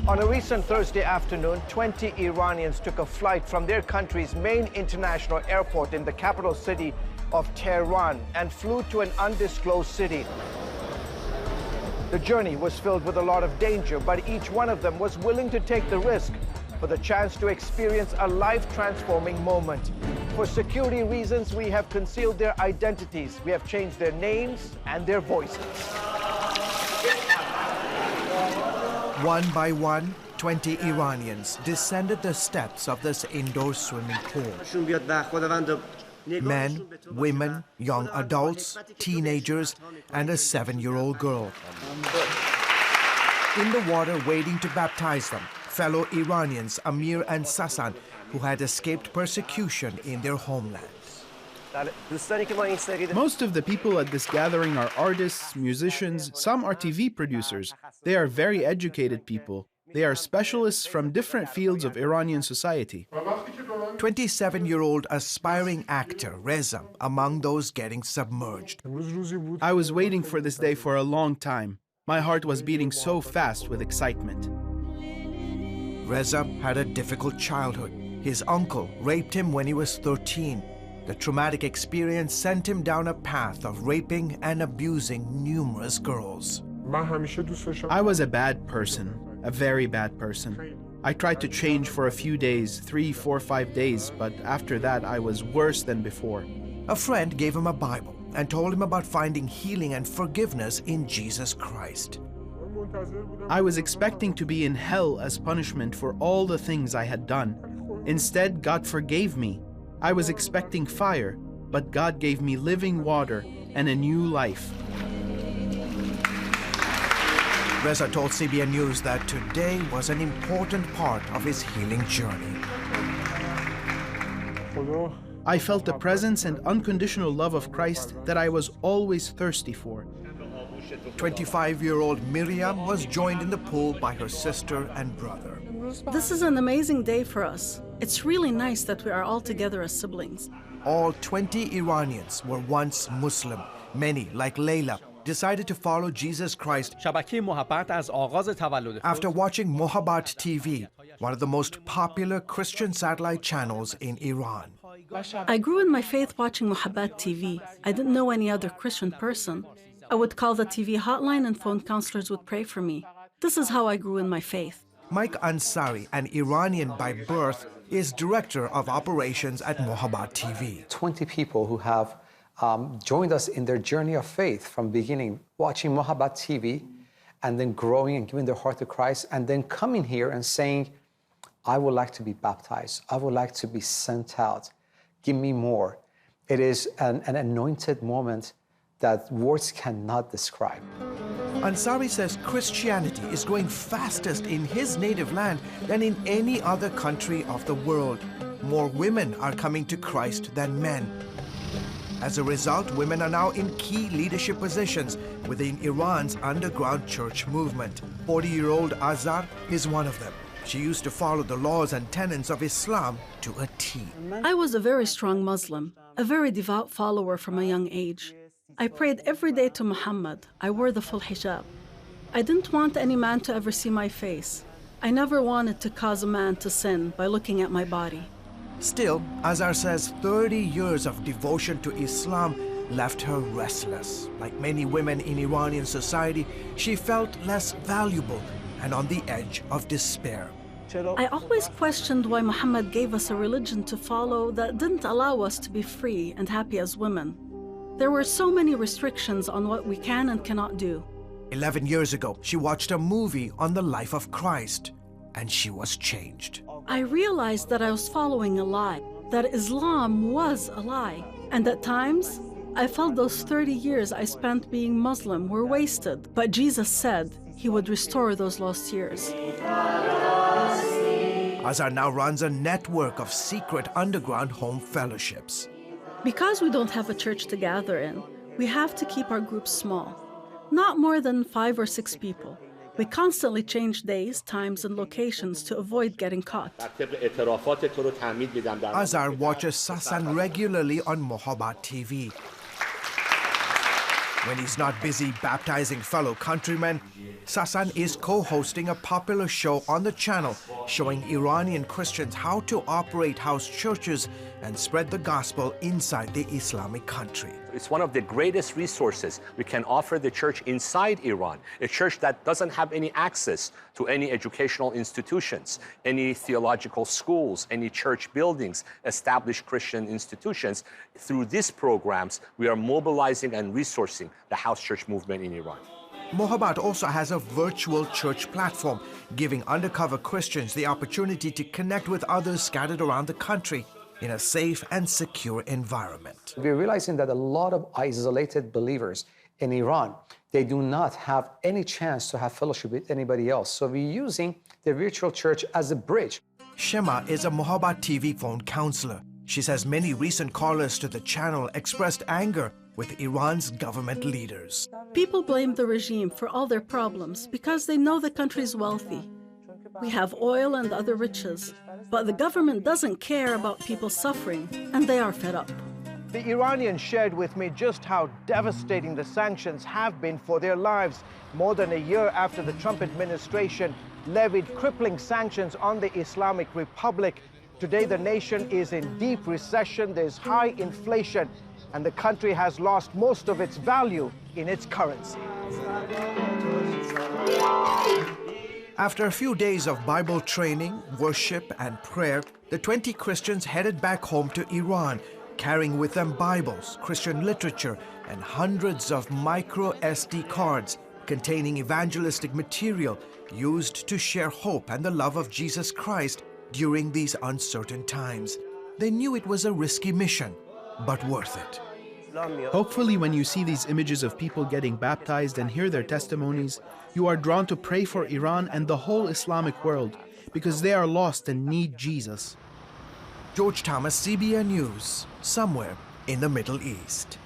On a recent Thursday afternoon, 20 Iranians took a flight from their country's main international airport in the capital city of Tehran and flew to an undisclosed city. The journey was filled with a lot of danger, but each one of them was willing to take the risk for the chance to experience a life-transforming moment. For security reasons, we have concealed their identities. We have changed their names and their voices. One by one, 20 Iranians descended the steps of this indoor swimming pool. Men, women, young adults, teenagers, and a 7-year-old girl. In the water waiting to baptize them, fellow Iranians Amir and Sasan, who had escaped persecution in their homelands. Most of the people at this gathering are artists, musicians, some are TV producers. They are very educated people. They are specialists from different fields of Iranian society. 27-year-old aspiring actor Reza among those getting submerged. I was waiting for this day for a long time. My heart was beating so fast with excitement. Reza had a difficult childhood. His uncle raped him when he was 13. The traumatic experience sent him down a path of raping and abusing numerous girls. I was a bad person, a very bad person. I tried to change for a few days, 3, 4, 5 days, but after that I was worse than before. A friend gave him a Bible and told him about finding healing and forgiveness in Jesus Christ. I was expecting to be in hell as punishment for all the things I had done. Instead, God forgave me. I was expecting fire, but God gave me living water and a new life. Reza told CBN News that today was an important part of his healing journey. I felt the presence and unconditional love of Christ that I was always thirsty for. 25-year-old Miriam was joined in the pool by her sister and brother. This is an amazing day for us. It's really nice that we are all together as siblings. All 20 Iranians were once Muslim. Many, like Layla, decided to follow Jesus Christ after watching Mohabbat TV, one of the most popular Christian satellite channels in Iran. I grew in my faith watching Mohabbat TV. I didn't know any other Christian person. I would call the TV hotline and phone counselors would pray for me. This is how I grew in my faith. Mike Ansari, an Iranian by birth, is director of operations at Mohabbat TV. 20 people who have joined us in their journey of faith from beginning, watching Mohabbat TV, and then growing and giving their heart to Christ, and then coming here and saying, I would like to be baptized. I would like to be sent out. Give me more. It is an anointed moment that words cannot describe. Ansari says Christianity is growing fastest in his native land than in any other country of the world. More women are coming to Christ than men. As a result, women are now in key leadership positions within Iran's underground church movement. 40-year-old Azar is one of them. She used to follow the laws and tenets of Islam to a T. I was a very strong Muslim, a very devout follower from a young age. I prayed every day to Muhammad. I wore the full hijab. I didn't want any man to ever see my face. I never wanted to cause a man to sin by looking at my body. Still, Azar says 30 years of devotion to Islam left her restless. Like many women in Iranian society, she felt less valuable and on the edge of despair. I always questioned why Muhammad gave us a religion to follow that didn't allow us to be free and happy as women. There were so many restrictions on what we can and cannot do. 11 years ago, she watched a movie on the life of Christ, and she was changed. I realized that I was following a lie, that Islam was a lie. And at times, I felt those 30 years I spent being Muslim were wasted. But Jesus said he would restore those lost years. Azar now runs a network of secret underground home fellowships. Because we don't have a church to gather in, we have to keep our groups small. Not more than 5 or 6 people. We constantly change days, times, and locations to avoid getting caught. Azar watches Sasan regularly on Mohabbat TV. When he's not busy baptizing fellow countrymen, Sasan is co-hosting a popular show on the channel showing Iranian Christians how to operate house churches and spread the gospel inside the Islamic country. It's one of the greatest resources we can offer the church inside Iran, a church that doesn't have any access to any educational institutions, any theological schools, any church buildings, established Christian institutions. Through these programs, we are mobilizing and resourcing the house church movement in Iran. Mohabbat also has a virtual church platform, giving undercover Christians the opportunity to connect with others scattered around the country in a safe and secure environment. We're realizing that a lot of isolated believers in Iran, they do not have any chance to have fellowship with anybody else. So we're using the virtual church as a bridge. Shema is a Mohabbat TV phone counselor. She says many recent callers to the channel expressed anger with Iran's government leaders. People blame the regime for all their problems because they know the country's wealthy. We have oil and other riches, but the government doesn't care about people suffering, and they are fed up. The Iranians shared with me just how devastating the sanctions have been for their lives. More than a year after the Trump administration levied crippling sanctions on the Islamic Republic, today the nation is in deep recession, there's high inflation, and the country has lost most of its value in its currency. After a few days of Bible training, worship, and prayer, the 20 Christians headed back home to Iran, carrying with them Bibles, Christian literature, and hundreds of micro SD cards containing evangelistic material used to share hope and the love of Jesus Christ during these uncertain times. They knew it was a risky mission, but worth it. Hopefully, when you see these images of people getting baptized and hear their testimonies, you are drawn to pray for Iran and the whole Islamic world because they are lost and need Jesus. George Thomas, CBN News, somewhere in the Middle East.